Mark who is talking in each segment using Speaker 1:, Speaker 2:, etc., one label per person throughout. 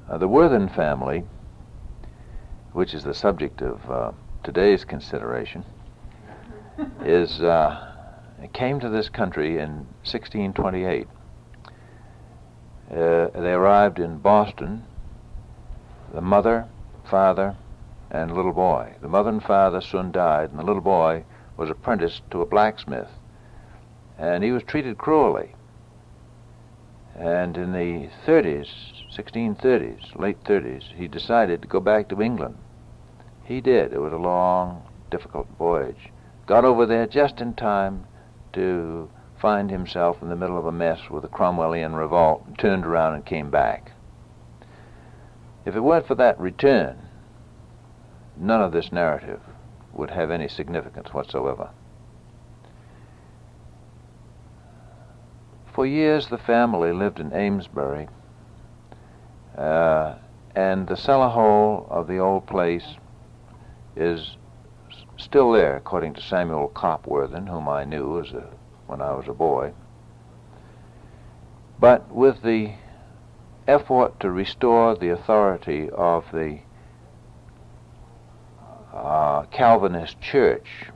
Speaker 1: The Worthen family, which is the subject of today's consideration, came to this country in 1628. They arrived in Boston, the mother, father, and little boy. The mother and father soon died, and the little boy was apprenticed to a blacksmith, and he was treated cruelly. And in the 30s, 1630s, late 30s, he decided to go back to England. He did. It was a long, difficult voyage. Got over there just in time to find himself in the middle of a mess with the Cromwellian revolt, and turned around and came back. If it weren't for that return, none of this narrative would have any significance whatsoever. For years, the family lived in Amesbury, and the cellar hole of the old place is still there, according to Samuel Copp Worthen, whom I knew when I was a boy. But with the effort to restore the authority of the Calvinist Church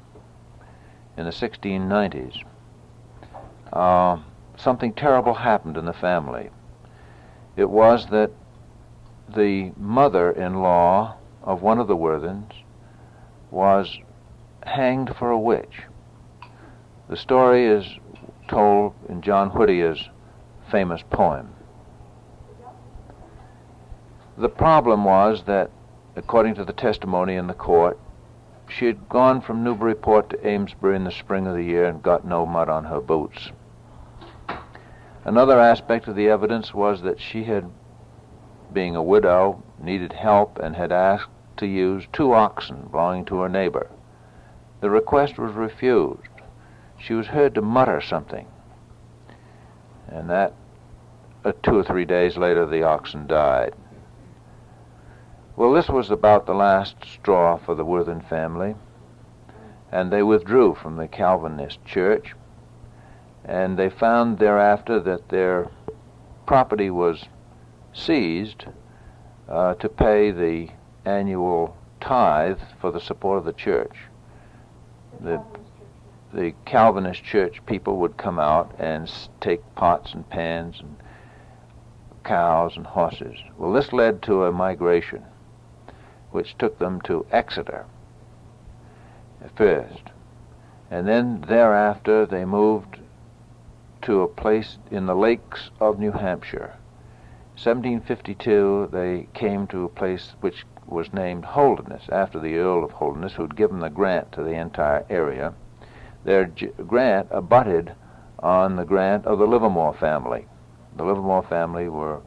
Speaker 1: in the 1690s, something terrible happened in the family. It was that the mother-in-law of one of the Worthens was hanged for a witch. The story is told in John Whittier's famous poem. The problem was that, according to the testimony in the court, she had gone from Newburyport to Amesbury in the spring of the year and got no mud on her boots. Another aspect of the evidence was that she had, being a widow, needed help and had asked to use 2 oxen belonging to her neighbor. The request was refused. She was heard to mutter something, and that 2 or 3 days later the oxen died. Well, this was about the last straw for the Worthen family, and they withdrew from the Calvinist church, and they found thereafter that their property was seized to pay the annual tithe for the support of the church. The Calvinist church people would come out and take pots and pans and cows and horses. Well, this led to a migration, which took them to Exeter at first. And then thereafter they moved to a place in the lakes of New Hampshire. 1752 they came to a place which was named Holderness, after the Earl of Holderness, who had given the grant to the entire area. Their grant abutted on the grant of the Livermore family. The Livermore family were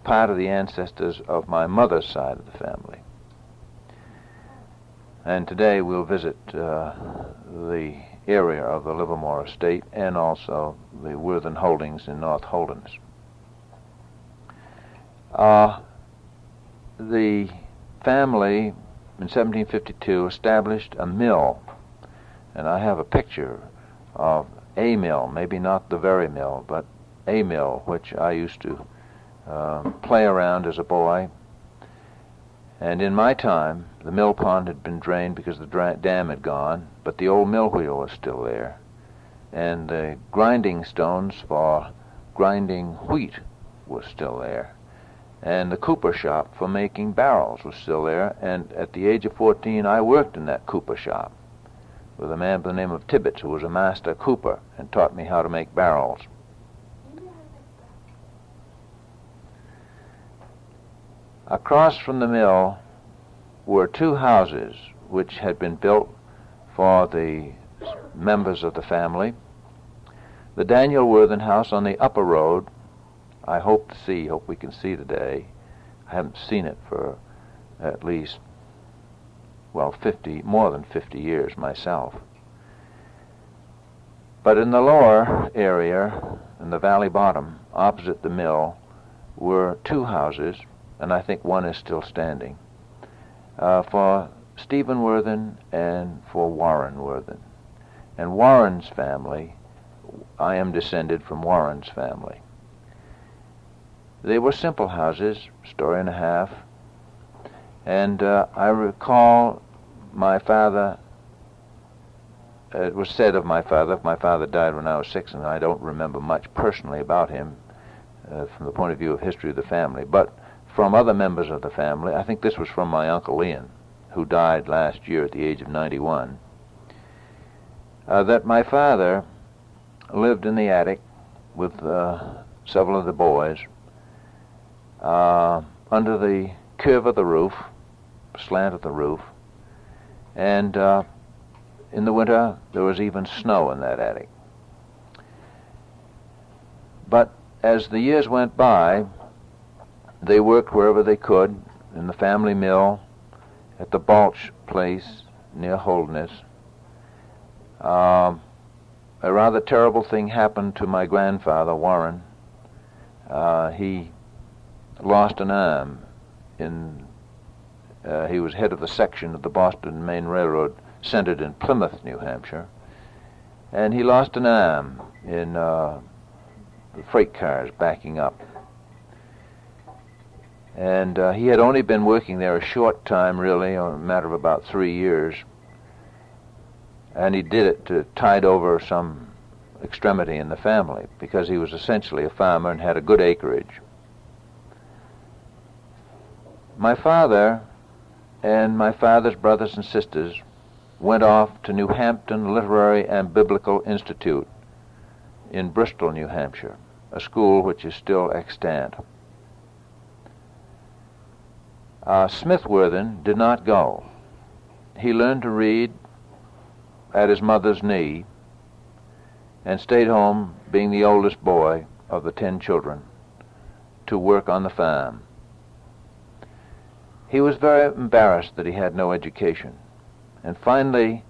Speaker 1: part of the ancestors of my mother's side of the family. And today we'll visit the area of the Livermore estate and also the Worthen holdings in North Holderness. The family in 1752 established a mill, and I have a picture of a mill, maybe not the very mill, but a mill, which I used to play around as a boy. And in my time, the mill pond had been drained because the dam had gone, but the old mill wheel was still there. And the grinding stones for grinding wheat was still there. And the cooper shop for making barrels was still there. And at the age of 14, I worked in that cooper shop with a man by the name of Tibbets, who was a master cooper and taught me how to make barrels. Across from the mill were 2 houses which had been built for the members of the family. The Daniel Worthen house on the upper road, I hope we can see today. I haven't seen it for at least, more than 50 years myself. But in the lower area, in the valley bottom, opposite the mill, were 2 houses, and I think one is still standing, for Stephen Worthen and for Warren Worthen. And Warren's family, I am descended from Warren's family. They were simple houses, story and a half, and I recall my father, it was said of my father died when I was 6, and I don't remember much personally about him from the point of view of history of the family, but from other members of the family, I think this was from my Uncle Ian, who died last year at the age of 91, that my father lived in the attic with several of the boys under the curve of the roof, slant of the roof, and in the winter there was even snow in that attic. But as the years went by, they worked wherever they could, in the family mill, at the Balch place near Holderness. A rather terrible thing happened to my grandfather, Warren. He lost an arm he was head of the section of the Boston and Maine Railroad centered in Plymouth, New Hampshire, and he lost an arm in the freight cars backing up. And he had only been working there a short time, really, a matter of about 3 years, and he did it to tide over some extremity in the family, because he was essentially a farmer and had a good acreage. My father and my father's brothers and sisters went off to New Hampton Literary and Biblical Institute in Bristol, New Hampshire, a school which is still extant. Smith Worthen did not go. He learned to read at his mother's knee and stayed home, being the oldest boy of the 10 children, to work on the farm. He was very embarrassed that he had no education, and finally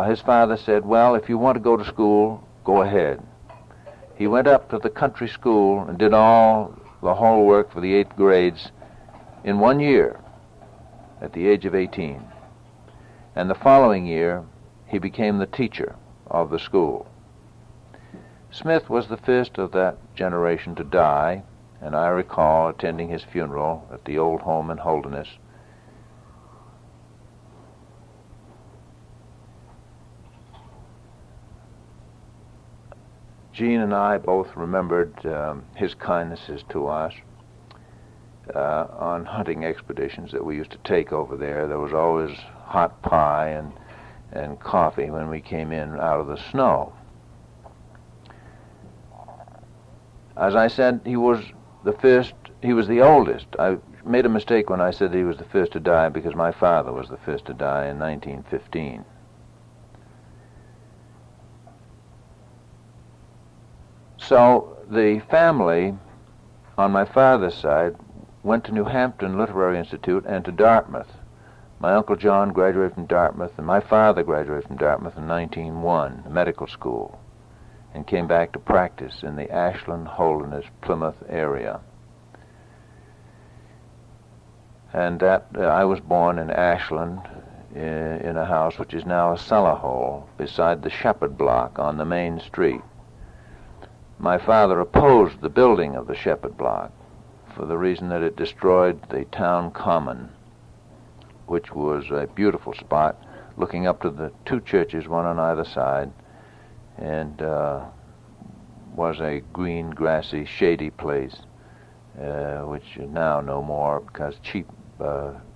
Speaker 1: his father said, well, if you want to go to school, go ahead. He went up to the country school and did the whole work for the 8th grades in 1 year at the age of 18. And the following year, he became the teacher of the school. Smith was the first of that generation to die, and I recall attending his funeral at the old home in Holderness. Gene and I both remembered his kindnesses to us on hunting expeditions that we used to take over there. There was always hot pie and coffee when we came in out of the snow. As I said, he was the oldest. I made a mistake when I said he was the first to die, because my father was the first to die in 1915. So the family on my father's side went to New Hampton Literary Institute and to Dartmouth. My Uncle John graduated from Dartmouth, and my father graduated from Dartmouth in 1901, medical school, and came back to practice in the Ashland, Holderness, Plymouth area. And that I was born in Ashland in a house which is now a cellar hole beside the Shepherd Block on the main street. My father opposed the building of the Shepherd Block for the reason that it destroyed the town common, which was a beautiful spot looking up to the 2 churches, one on either side, and was a green, grassy, shady place, which is now no more because cheap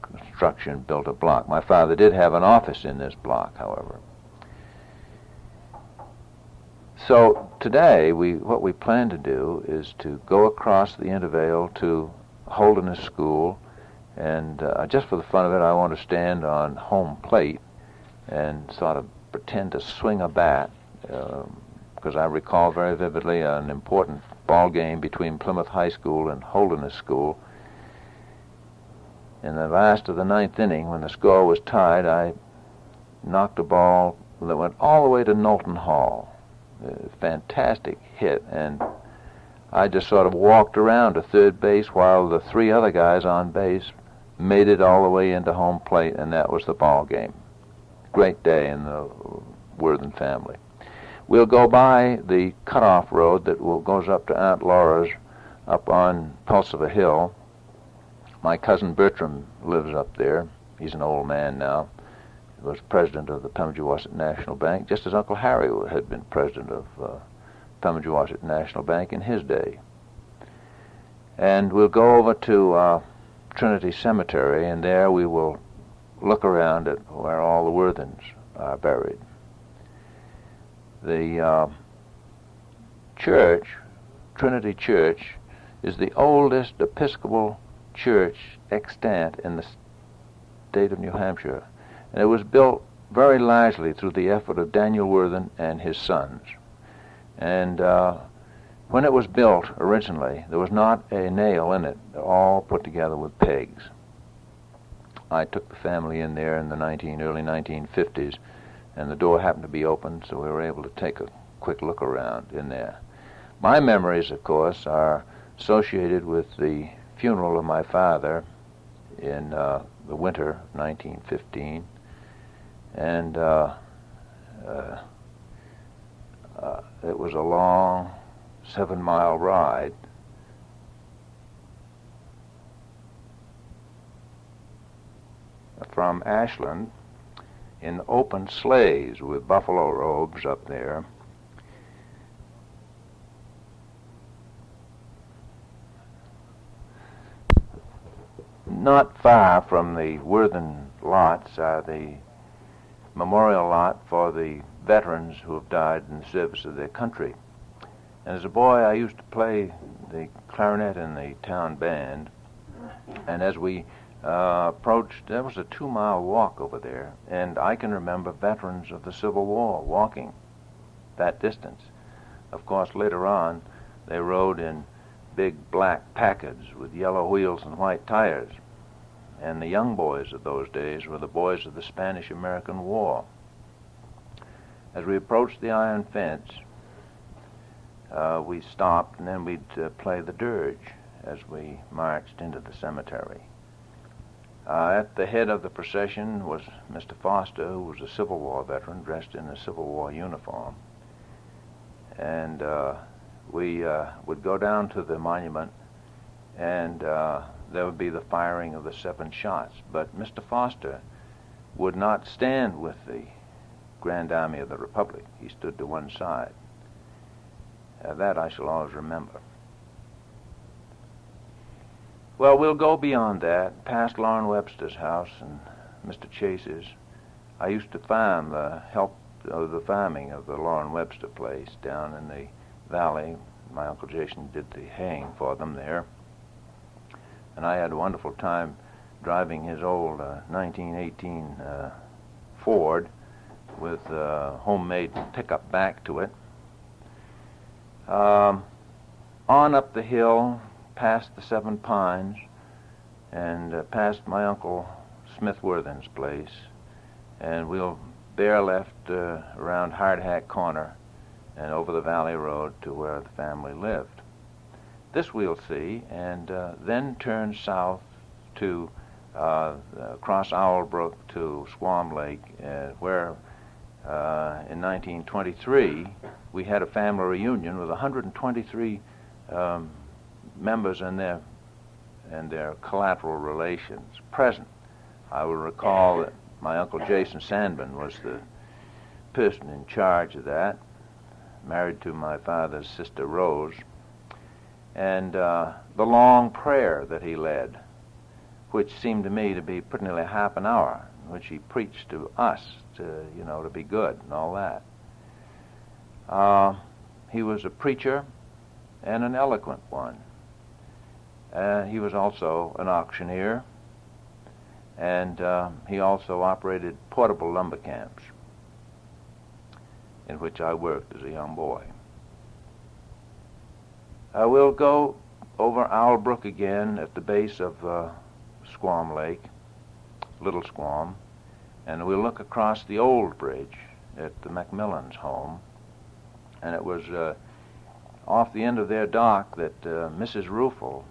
Speaker 1: construction built a block. My father did have an office in this block, however. So today, what we plan to do is to go across the Intervale to Holderness School, and just for the fun of it, I want to stand on home plate and sort of pretend to swing a bat, because I recall very vividly an important ball game between Plymouth High School and Holderness School. In the last of the 9th inning, when the score was tied, I knocked a ball that went all the way to Knowlton Hall. A fantastic hit, and I just sort of walked around to third base while the 3 other guys on base made it all the way into home plate, and that was the ball game. Great day in the Worthen family. We'll go by the cutoff road that goes up to Aunt Laura's up on Pulsifer Hill. My cousin Bertram lives up there. He's an old man now. He was president of the Pemigewasset National Bank, just as Uncle Harry had been president of Pemigewasset National Bank in his day. And we'll go over to Trinity Cemetery, and there we will look around at where all the Worthens are buried. The church, Trinity Church, is the oldest Episcopal church extant in the state of New Hampshire, and it was built very largely through the effort of Daniel Worthen and his sons. And when it was built originally, there was not a nail in it, all put together with pegs. I took the family in there in the early 1950s, and the door happened to be open, so we were able to take a quick look around in there. My memories, of course, are associated with the funeral of my father in the winter of 1915, and it was a long 7-mile ride. From Ashland in open sleighs with buffalo robes up there. Not far from the Worthen lots are the memorial lot for the veterans who have died in the service of their country. And as a boy, I used to play the clarinet in the town band, and as we approached, there was a 2-mile walk over there, and I can remember veterans of the Civil War walking that distance. Of course, later on, they rode in big black Packards with yellow wheels and white tires, and the young boys of those days were the boys of the Spanish-American War. As we approached the iron fence, we stopped, and then we'd play the dirge as we marched into the cemetery. At the head of the procession was Mr. Foster, who was a Civil War veteran dressed in a Civil War uniform. And we would go down to the monument, and there would be the firing of the 7 shots. But Mr. Foster would not stand with the Grand Army of the Republic. He stood to one side. That I shall always remember. Well, we'll go beyond that, past Lauren Webster's house and Mr. Chase's. I used to farm, help of the farming of the Lauren Webster place down in the valley. My Uncle Jason did the haying for them there. And I had a wonderful time driving his old 1918 Ford with a homemade pickup back to it. On up the hill, past the 7 Pines, and past my Uncle Smith Worthen's place, and we'll bear left around Hardhack Corner and over the Valley Road to where the family lived. This we'll see, and then turn south to across Owl Brook to Squam Lake, where in 1923 we had a family reunion with 123 members and their collateral relations present. I will recall that my Uncle Jason Sandman was the person in charge of that, married to my father's sister Rose, and the long prayer that he led, which seemed to me to be pretty nearly half an hour, in which he preached to us to be good and all that. He was a preacher and an eloquent one. He was also an auctioneer, and he also operated portable lumber camps, in which I worked as a young boy. We'll go over Owl Brook again at the base of Squam Lake, Little Squam, and we'll look across the old bridge at the Macmillan's home. And it was off the end of their dock that Mrs. Ruffle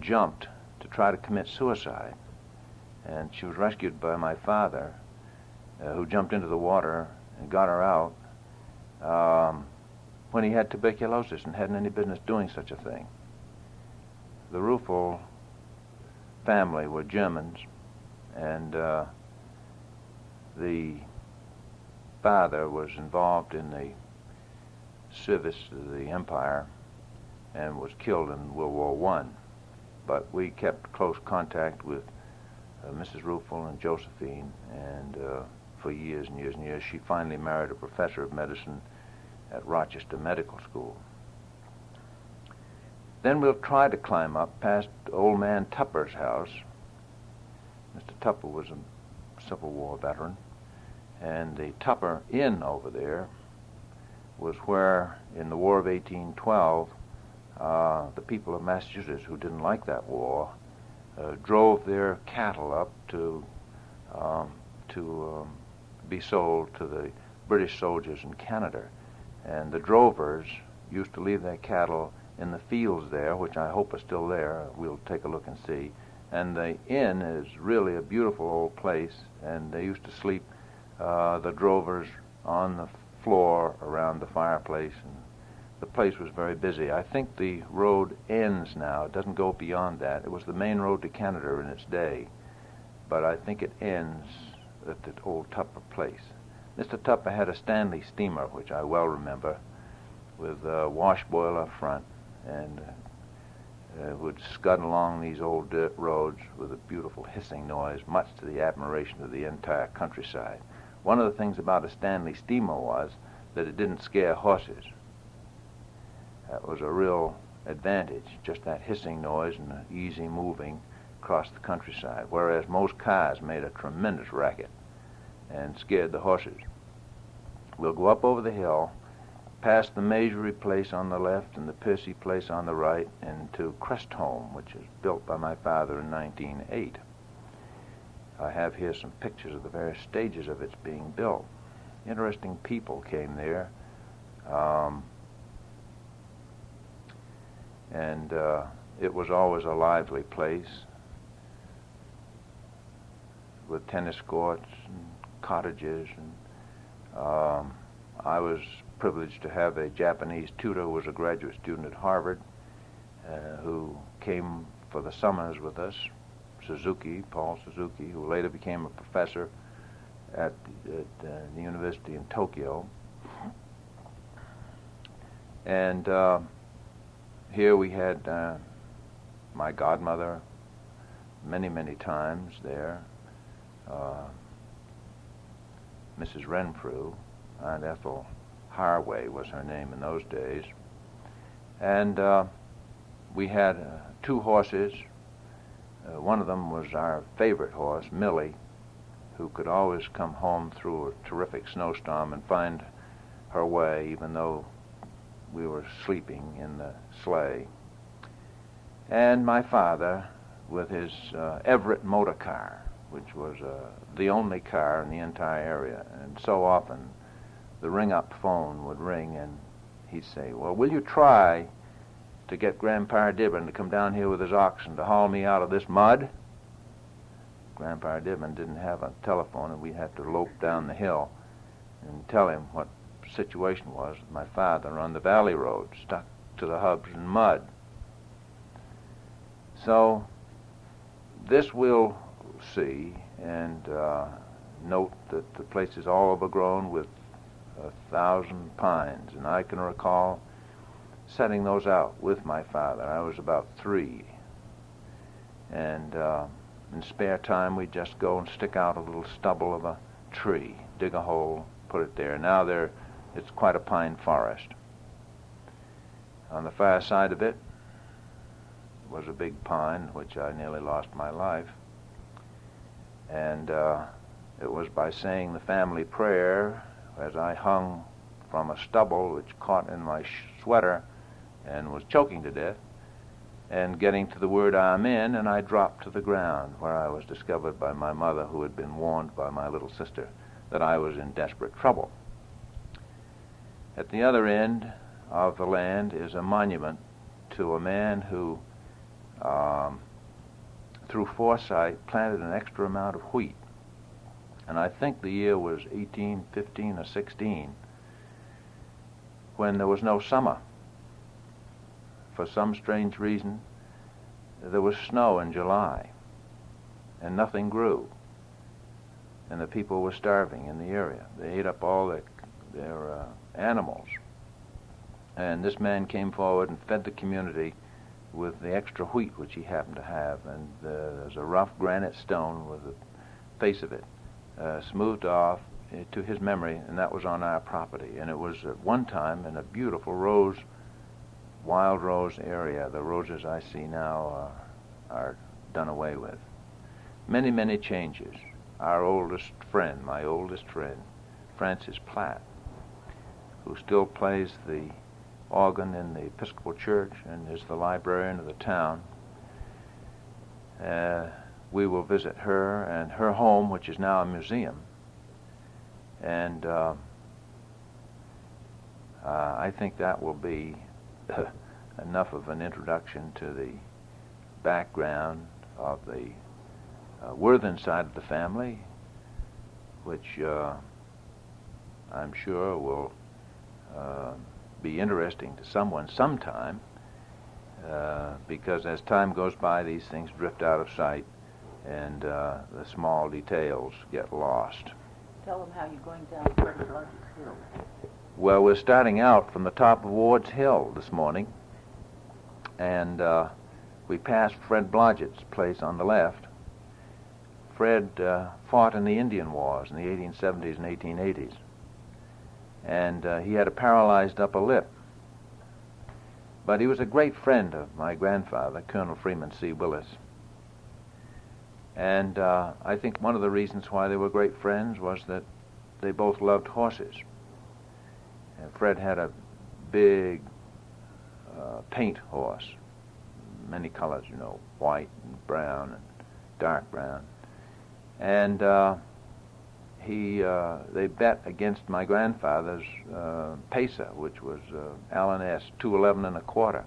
Speaker 1: jumped to try to commit suicide. And she was rescued by my father, who jumped into the water and got her out. when he had tuberculosis and hadn't any business doing such a thing. The Ruffel family were Germans, and the father was involved in the service of the Empire and was killed in World War I. But we kept close contact with Mrs. Ruffel and Josephine, and for years and years and years. She finally married a professor of medicine at Rochester Medical School. Then we'll try to climb up past old man Tupper's house. Mr. Tupper was a Civil War veteran, and the Tupper Inn over there was where, in the War of 1812, the people of Massachusetts who didn't like that war drove their cattle up to be sold to the British soldiers in Canada. And the drovers used to leave their cattle in the fields there, which I hope are still there. We'll take a look and see. And the inn is really a beautiful old place, and they used to sleep, the drovers, on the floor around the fireplace, and the place was very busy. I think the road ends now. It doesn't go beyond that. It was the main road to Canada in its day, but I think it ends at the old Tupper place. Mr. Tupper had a Stanley steamer, which I well remember, with a wash boiler up front, and would scud along these old dirt roads with a beautiful hissing noise, much to the admiration of the entire countryside. One of the things about a Stanley steamer was that it didn't scare horses. That was a real advantage, just that hissing noise and the easy moving across the countryside, whereas most cars made a tremendous racket and scared the horses. We'll go up over the hill, past the Majory place on the left and the Percy place on the right, and to Crestholm, which was built by my father in 1908. I have here some pictures of the various stages of its being built. Interesting people came there, and it was always a lively place with tennis courts and cottages, and I was privileged to have a Japanese tutor who was a graduate student at Harvard, who came for the summers with us, Paul Suzuki, who later became a professor at the university in Tokyo. And here we had my godmother many, many times there, Mrs. Renfrew, Aunt Ethel Harway was her name in those days. And we had two horses. One of them was our favorite horse, Millie, who could always come home through a terrific snowstorm and find her way, even though we were sleeping in the sleigh. And my father, with his Everett motor car, which was the only car in the entire area. And so often the ring-up phone would ring, and he'd say, "Well, will you try to get Grandpa Dibben to come down here with his oxen to haul me out of this mud?" Grandpa Dibben didn't have a telephone, and we had to lope down the hill and tell him what the situation was with my father on the valley road, stuck to the hubs in mud. So this we'll see, and note that the place is all overgrown with 1,000 pines, and I can recall setting those out with my father. I was about 3, and in spare time we'd just go and stick out a little stubble of a tree, dig a hole, put it there. Now it's quite a pine forest. On the far side of it was a big pine, which I nearly lost my life, and it was by saying the family prayer as I hung from a stubble which caught in my sweater and was choking to death, and getting to the word Amen, and I dropped to the ground, where I was discovered by my mother, who had been warned by my little sister that I was in desperate trouble. At the other end of the land is a monument to a man who, through foresight, planted an extra amount of wheat. And I think the year was 1815 or 16, when there was no summer. For some strange reason, there was snow in July, and nothing grew, and the people were starving in the area. They ate up all their animals. And this man came forward and fed the community with the extra wheat which he happened to have, and there's a rough granite stone with the face of it smoothed off to his memory, and that was on our property. And it was at one time in a beautiful wild rose area. The roses I see now are done away with. Many, many changes. Our oldest friend, my oldest friend, Francis Platt, who still plays the organ in the Episcopal Church and is the librarian of the town. We will visit her and her home, which is now a museum. And I think that will be enough of an introduction to the background of the Worthen side of the family, which I'm sure will be interesting to someone sometime, because as time goes by, these things drift out of sight, and the small details get lost.
Speaker 2: Tell them how you're going down Fred Blodgett's Hill.
Speaker 1: Well, we're starting out from the top of Ward's Hill this morning, and we passed Fred Blodgett's place on the left. Fred fought in the Indian Wars in the 1870s and 1880s. And he had a paralyzed upper lip. But he was a great friend of my grandfather, Colonel Freeman C. Willis. And I think one of the reasons why they were great friends was that they both loved horses. And Fred had a big paint horse, many colors, white and brown and dark brown. And they bet against my grandfather's pacer, which was Allen S. 211 1/4,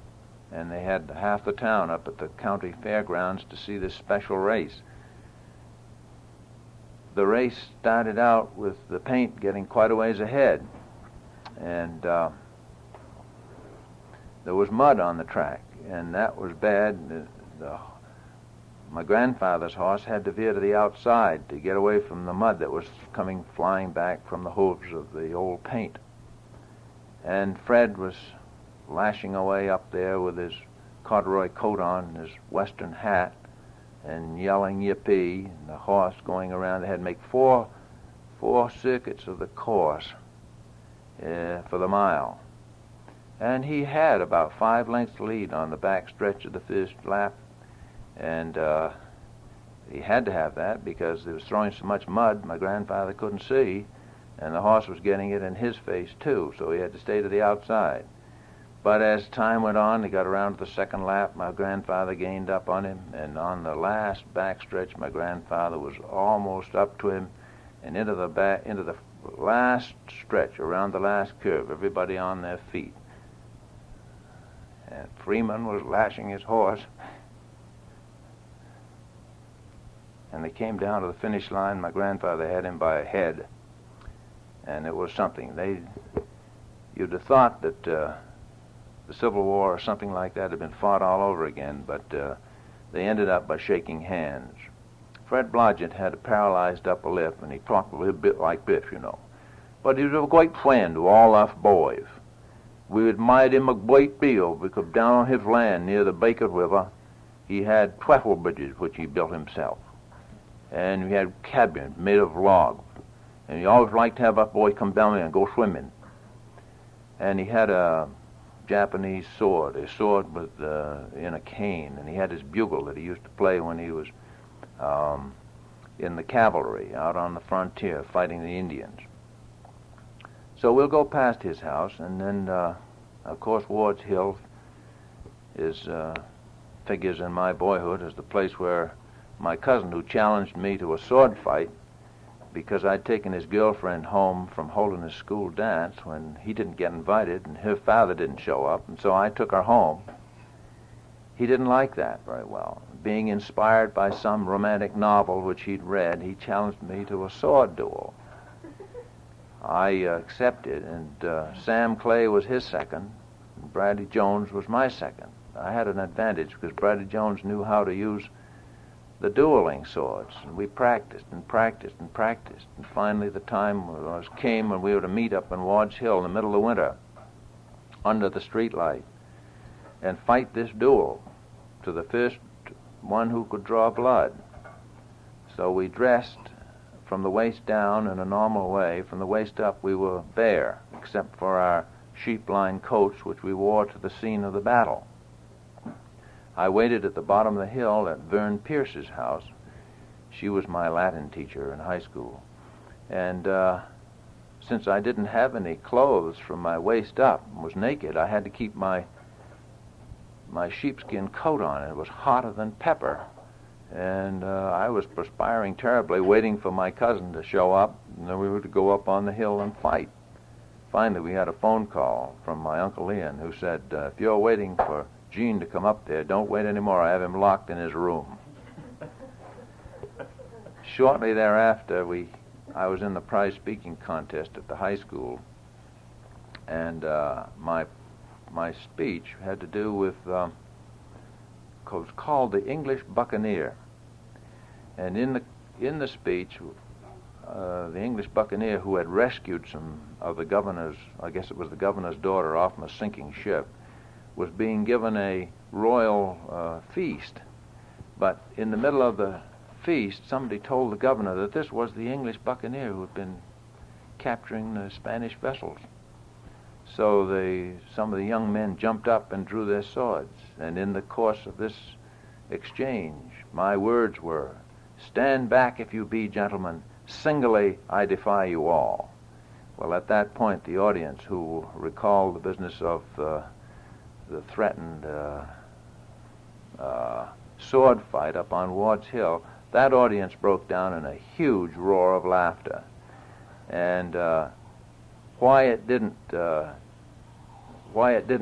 Speaker 1: and they had half the town up at the county fairgrounds to see this special race. The race started out with the paint getting quite a ways ahead, and there was mud on the track, and that was bad. My grandfather's horse had to veer to the outside to get away from the mud that was coming flying back from the hooves of the old paint. And Fred was lashing away up there with his corduroy coat on and his western hat and yelling yippee, and the horse going around. They had to make four circuits of the course for the mile. And he had about 5 lengths lead on the back stretch of the first lap. And he had to have that because they was throwing so much mud my grandfather couldn't see, and the horse was getting it in his face too, so he had to stay to the outside. But as time went on, he got around to the second lap, my grandfather gained up on him, and on the last backstretch my grandfather was almost up to him, and into the last stretch, around the last curve, everybody on their feet. And Freeman was lashing his horse. And they came down to the finish line. My grandfather had him by a head, and it was something. You'd have thought that the Civil War or something like that had been fought all over again, but they ended up by shaking hands. Fred Blodgett had a paralyzed upper lip, and he talked a little bit like Biff, But he was a great friend to all us boys. We admired him a great deal because down on his land near the Baker River, he had trestle bridges which he built himself. And we had cabins made of logs. And he always liked to have us boys come down there and go swimming. And he had a Japanese sword, a sword with in a cane, and he had his bugle that he used to play when he was in the cavalry out on the frontier fighting the Indians. So we'll go past his house, and then, of course, Ward's Hill figures in my boyhood as the place where my cousin, who challenged me to a sword fight because I'd taken his girlfriend home from Holderness school dance when he didn't get invited and her father didn't show up, and so I took her home. He didn't like that very well. Being inspired by some romantic novel which he'd read, he challenged me to a sword duel. I accepted, and Sam Clay was his second, and Bradley Jones was my second. I had an advantage because Bradley Jones knew how to use the dueling swords, and we practiced and practiced and practiced, and finally the time came when we were to meet up in Ward's Hill in the middle of winter under the streetlight and fight this duel to the first one who could draw blood. So we dressed from the waist down in a normal way. From the waist up we were bare, except for our sheep-lined coats, which we wore to the scene of the battle. I waited at the bottom of the hill at Vern Pierce's house. She was my Latin teacher in high school. And since I didn't have any clothes from my waist up and was naked, I had to keep my sheepskin coat on. It was hotter than pepper. And I was perspiring terribly, waiting for my cousin to show up, and then we were to go up on the hill and fight. Finally, we had a phone call from my Uncle Ian, who said, if you're waiting for Gene to come up there, don't wait anymore. I have him locked in his room. Shortly thereafter, I was in the prize speaking contest at the high school, and my speech had to do with was called the English Buccaneer. And in the speech, the English buccaneer who had rescued some of the governor's, I guess it was the governor's daughter, off from a sinking ship, was being given a royal feast. But in the middle of the feast, somebody told the governor that this was the English buccaneer who had been capturing the Spanish vessels. So some of the young men jumped up and drew their swords. And in the course of this exchange, my words were, "Stand back if you be gentlemen. Singly I defy you all." Well, at that point, the audience, who recalled the business of the threatened sword fight up on Ward's Hill, that audience broke down in a huge roar of laughter. And why it didn't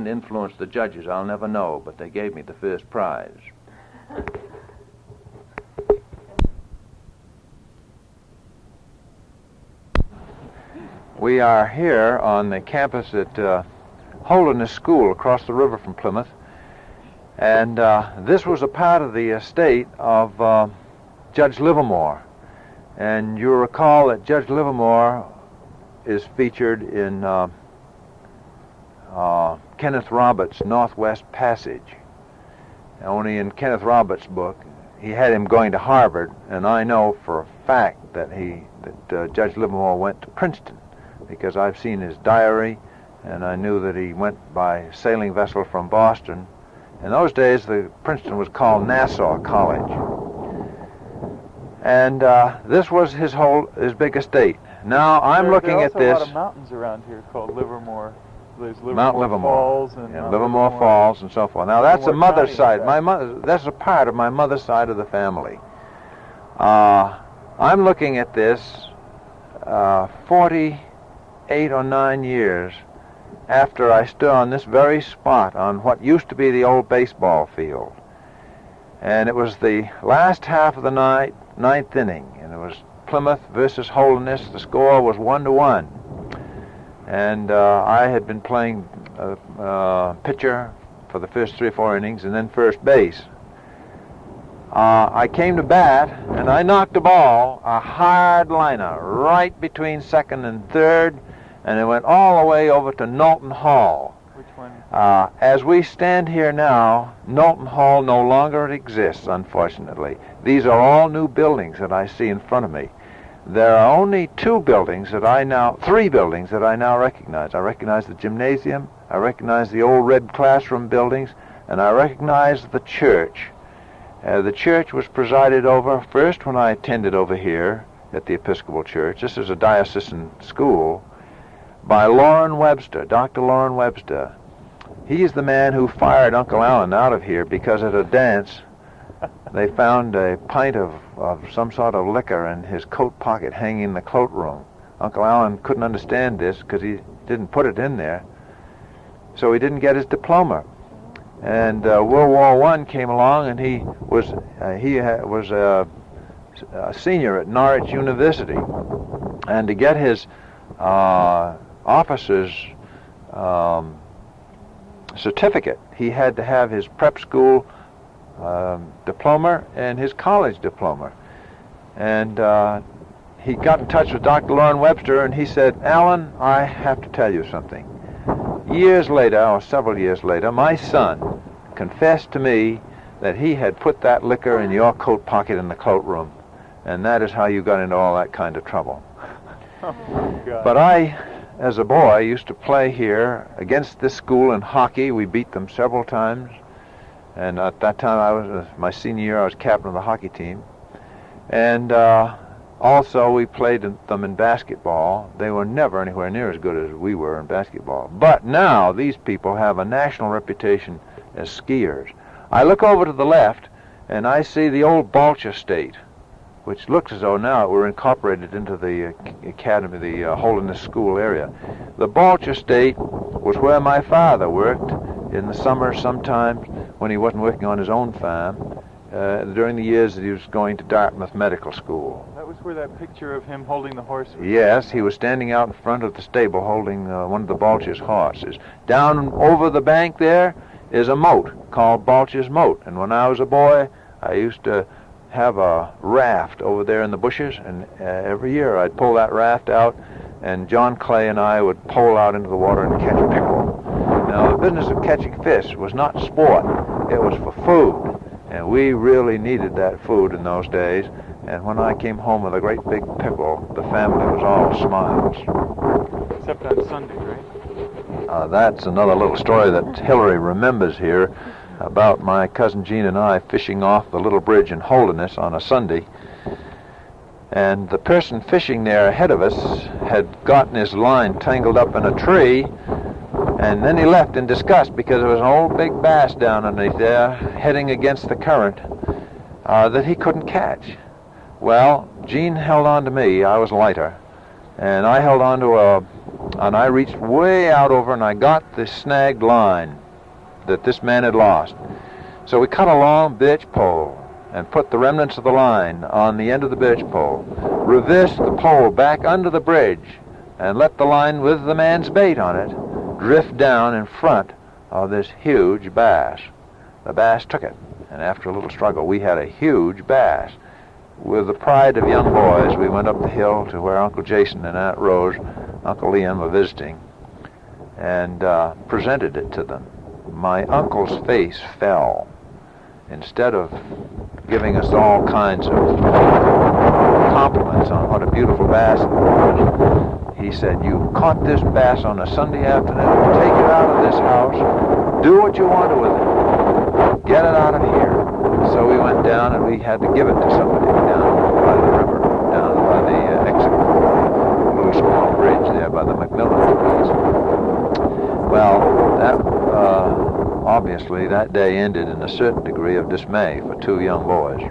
Speaker 1: influence the judges, I'll never know, but they gave me the first prize. We are here on the campus at Holderness School across the river from Plymouth, and this was a part of the estate of Judge Livermore. And you'll recall that Judge Livermore is featured in Kenneth Roberts' Northwest Passage. Only in Kenneth Roberts' book, he had him going to Harvard, and I know for a fact that Judge Livermore went to Princeton, because I've seen his diary, and I knew that he went by sailing vessel from Boston. In those days, Princeton was called Nassau College. And this was his big estate. Now I'm looking at this.
Speaker 3: There are also a lot of mountains around here called Livermore. There's
Speaker 1: Mount Livermore
Speaker 3: Falls and
Speaker 1: Livermore Falls and so forth. Now that's the mother's side. That's a part of my mother's side of the family. I'm looking at this 48 or 9 years after I stood on this very spot on what used to be the old baseball field. And it was the last half of the ninth inning, and it was Plymouth versus Holderness. The score was 1-1. And I had been playing pitcher for the first 3 or 4 innings, and then first base. I came to bat, and I knocked the ball, a hard liner, right between second and third, and it went all the way over to Knowlton Hall.
Speaker 3: Which one?
Speaker 1: As we stand here now, Knowlton Hall no longer exists, unfortunately. These are all new buildings that I see in front of me. There are only 3 buildings that I now recognize. I recognize the gymnasium, I recognize the old red classroom buildings, and I recognize the church. The church was presided over first when I attended over here at the Episcopal Church. This is a diocesan school, by Loren Webster, Dr. Loren Webster. He is the man who fired Uncle Allen out of here because at a dance they found a pint of some sort of liquor in his coat pocket hanging in the cloakroom. Uncle Allen couldn't understand this because he didn't put it in there, so he didn't get his diploma. And World War I came along, and he was a senior at Norwich University, and to get his officer's certificate. He had to have his prep school diploma and his college diploma. And he got in touch with Dr. Loren Webster, and he said, "Alan, I have to tell you something. Years later, or several years later, my son confessed to me that he had put that liquor in your coat pocket in the cloakroom, and that is how you got into all that kind of trouble."
Speaker 3: Oh, God.
Speaker 1: But I, as a boy, used to play here against this school in hockey. We beat them several times. And at that time, I was my senior year, I was captain of the hockey team. And also, we played them in basketball. They were never anywhere near as good as we were in basketball. But now, these people have a national reputation as skiers. I look over to the left, and I see the old Balch estate, which looks as though now we're incorporated into the academy, the Holderness School area. The Balch estate was where my father worked in the summer sometimes when he wasn't working on his own farm, during the years that he was going to Dartmouth Medical School.
Speaker 3: That was where that picture of him holding the horse was.
Speaker 1: Yes, he was standing out in front of the stable holding one of the Balch's horses. Down over the bank there is a moat called Balch's Moat, and when I was a boy, I used to have a raft over there in the bushes, and every year I'd pull that raft out, and John Clay and I would pole out into the water and catch pickerel. Now, the business of catching fish was not sport, it was for food, and we really needed that food in those days, and when I came home with a great big pickerel, the family was all smiles.
Speaker 3: Except on Sunday, right?
Speaker 1: That's another little story that Hilary remembers here, about my cousin Jean and I fishing off the little bridge in Holderness on a Sunday. And the person fishing there ahead of us had gotten his line tangled up in a tree, and then he left in disgust because there was an old big bass down underneath there heading against the current that he couldn't catch. Well, Jean held on to me. I was lighter. And I held on to and I reached way out over and I got the snagged line that this man had lost. So we cut a long birch pole and put the remnants of the line on the end of the birch pole, reversed the pole back under the bridge, and let the line with the man's bait on it drift down in front of this huge bass. The bass took it, and after a little struggle, we had a huge bass. With the pride of young boys, we went up the hill to where Uncle Jason and Aunt Rose, Uncle Liam were visiting, and presented it to them. My uncle's face fell. Instead of giving us all kinds of compliments on what a beautiful bass it was, he said, "You caught this bass on a Sunday afternoon. Take it out of this house. Do what you want with it. Get it out of here." So we went down and we had to give it to somebody down by the river, down by the exit, the little small bridge there by the Macmillan trees. Well, that obviously that day ended in a certain degree of dismay for two young boys.